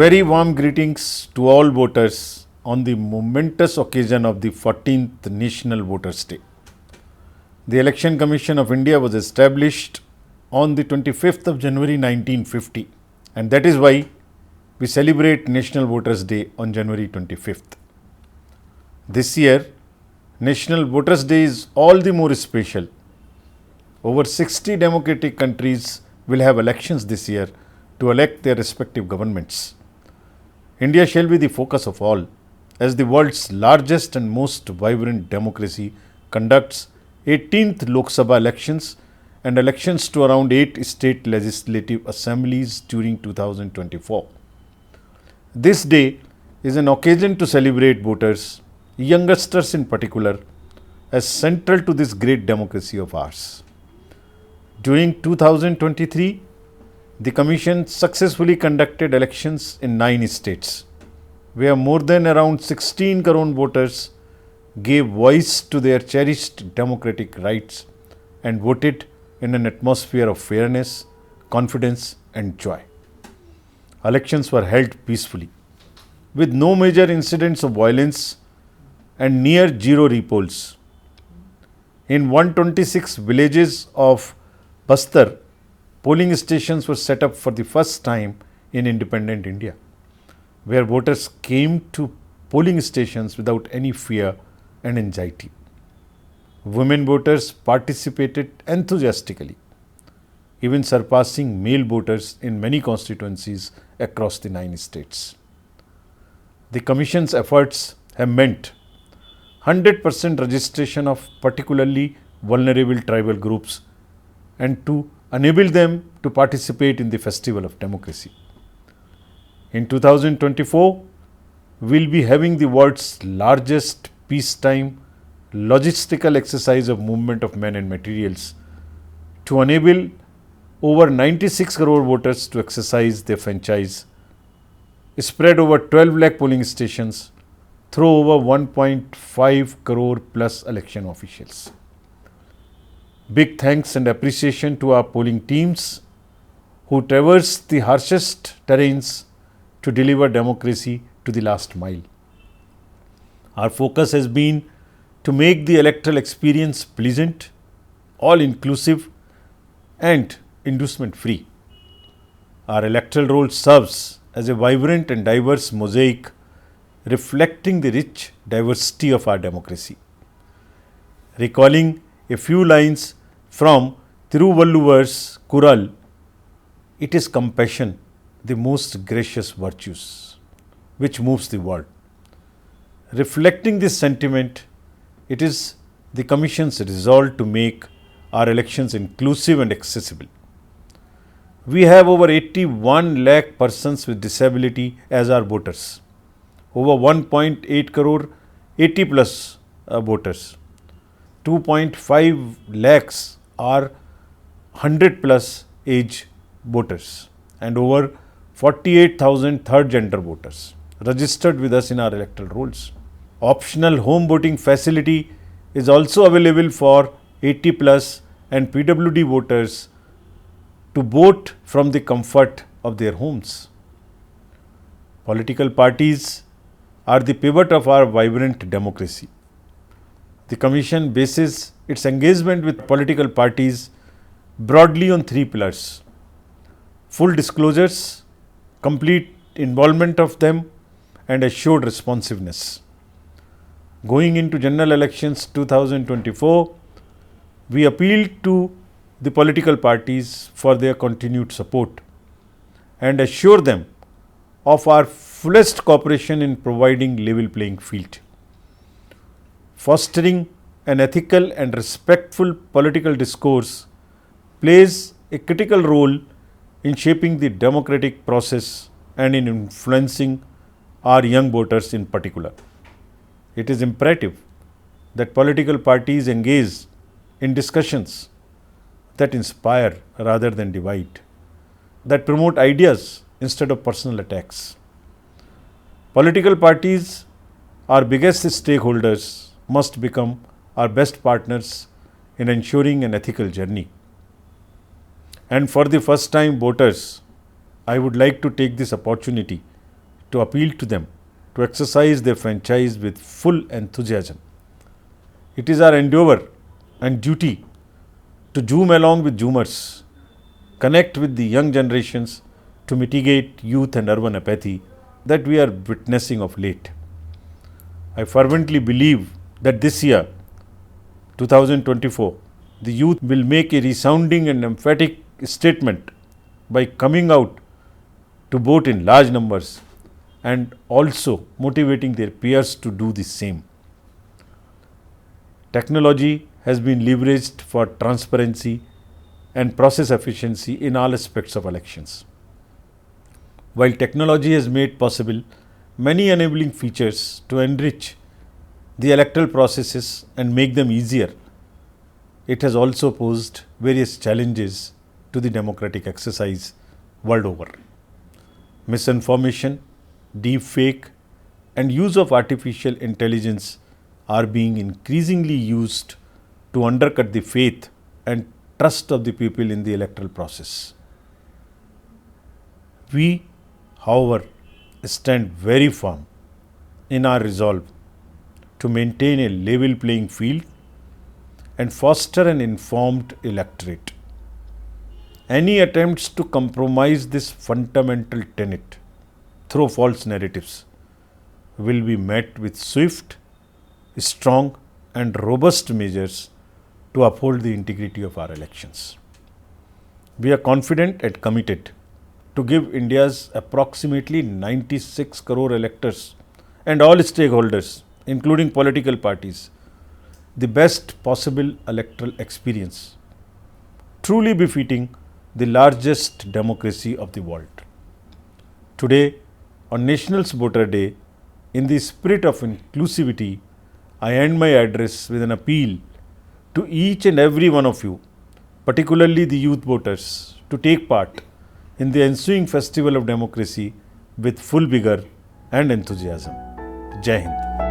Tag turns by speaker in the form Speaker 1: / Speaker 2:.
Speaker 1: Very warm greetings to all voters on the momentous occasion of the 14th National Voters' Day. The Election Commission of India was established on the 25th of January 1950, and that is why we celebrate National Voters' Day on January 25th. This year, National Voters' Day is all the more special. Over 60 democratic countries will have elections this year to elect their respective governments. India shall be the focus of all, as the world's largest and most vibrant democracy conducts 18th Lok Sabha elections and elections to around 8 state legislative assemblies during 2024. This day is an occasion to celebrate voters, youngsters in particular, as central to this great democracy of ours. During 2023, the Commission successfully conducted elections in 9 states, where more than around 16 crore voters gave voice to their cherished democratic rights and voted in an atmosphere of fairness, confidence and joy. Elections were held peacefully, with no major incidents of violence and near zero repolls. In 126 villages of Bastar, polling stations were set up for the first time in independent India, where voters came to polling stations without any fear and anxiety. Women voters participated enthusiastically, even surpassing male voters in many constituencies across the 9 states. The Commission's efforts have meant 100% registration of particularly vulnerable tribal groups and to enable them to participate in the festival of democracy. In 2024, we will be having the world's largest peacetime logistical exercise of movement of men and materials to enable over 96 crore voters to exercise their franchise, spread over 12 lakh polling stations through over 1.5 crore plus election officials. Big thanks and appreciation to our polling teams who traverse the harshest terrains to deliver democracy to the last mile. Our focus has been to make the electoral experience pleasant, all-inclusive and inducement-free. Our electoral roll serves as a vibrant and diverse mosaic reflecting the rich diversity of our democracy. Recalling a few lines from Thiruvalluvar's Kural, it is compassion, the most gracious virtues, which moves the world. Reflecting this sentiment, it is the Commission's resolve to make our elections inclusive and accessible. We have over 81 lakh persons with disability as our voters, over 1.8 crore 80 plus voters. 2.5 lakhs are 100 plus age voters and over 48,000 third gender voters registered with us in our electoral rolls. Optional home voting facility is also available for 80 plus and PWD voters to vote from the comfort of their homes. Political parties are the pivot of our vibrant democracy. The Commission bases its engagement with political parties broadly on 3 pillars: full disclosures, complete involvement of them and assured responsiveness. Going into general elections 2024, we appeal to the political parties for their continued support and assure them of our fullest cooperation in providing level playing field. Fostering an ethical and respectful political discourse plays a critical role in shaping the democratic process and in influencing our young voters in particular. It is imperative that political parties engage in discussions that inspire rather than divide, that promote ideas instead of personal attacks. Political parties, our biggest stakeholders, must become our best partners in ensuring an ethical journey. And for the first time voters, I would like to take this opportunity to appeal to them to exercise their franchise with full enthusiasm. It is our endeavor and duty to zoom along with zoomers, connect with the young generations to mitigate youth and urban apathy that we are witnessing of late. I fervently believe that this year, 2024, the youth will make a resounding and emphatic statement by coming out to vote in large numbers and also motivating their peers to do the same. Technology has been leveraged for transparency and process efficiency in all aspects of elections. While technology has made possible many enabling features to enrich the electoral processes and make them easier, it has also posed various challenges to the democratic exercise world over. Misinformation, deepfake, and use of artificial intelligence are being increasingly used to undercut the faith and trust of the people in the electoral process. We, however, stand very firm in our resolve to maintain a level playing field and foster an informed electorate. Any attempts to compromise this fundamental tenet through false narratives will be met with swift, strong and robust measures to uphold the integrity of our elections. We are confident and committed to give India's approximately 96 crore electors and all stakeholders, including political parties, the best possible electoral experience, truly befitting the largest democracy of the world. Today, on National Voter Day, in the spirit of inclusivity, I end my address with an appeal to each and every one of you, particularly the youth voters, to take part in the ensuing festival of democracy with full vigor and enthusiasm. Jai Hind.